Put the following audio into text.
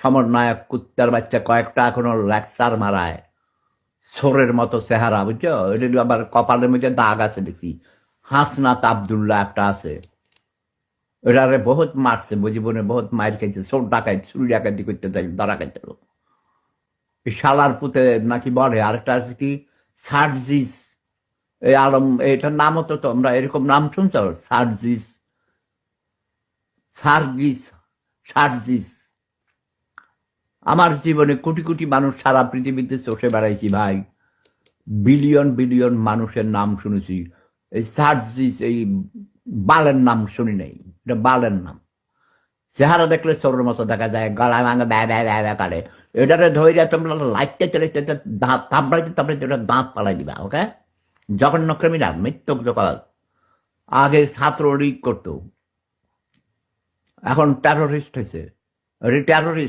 সমন্বয়ক কুত্তার বাচ্চা কয়েকটা এখনো লেকচার মারায় সোরের মতো চেহারা বুঝছো, এটা আবার কপালের মধ্যে দাগ আছে দেখি। হাসনাত আবদুল্লাহ একটা আছে, এটারে বহুত মারছে, জীবনে বহুত মার খাইছে, চোর ডাকাই চুরি ডাকাতি করতে যাই ধরা খাইতে। শালার পুতে নাকি বলে। আরেকটা আছে কি সার্জিস, এই আলম, এটার নামও তো তোমরা এরকম নাম শুনছ, সার্জিস, সার্জিস, সার্জিস। আমার জীবনে কোটি কোটি মানুষ সারা পৃথিবীতে চষে বেড়াইছি ভাই, বিলিয়ন বিলিয়ন মানুষের নাম শুনেছি। এই সার্জিস, এই বালের নাম শুনি নাই, এটা বালের নাম। চেহারা দেখলে চোরের মতো দেখা যায়, গলা ভাঙা ব্যা ব্যা ব্যা ব্যা করে। এটারে ধৈর্য তোমরা লাইটতে চলে দাঁত তাপড়াইতে তাপড়াইতে এটা দাঁত পালাই দিবা। ওকে, জঘন্য ক্রিমিনাল, মৃত্যুক জগৎ। আগে ছাত্র লীগ করতো, এখন টেরোরিস্ট হয়েছে, টেরোরিস্ট।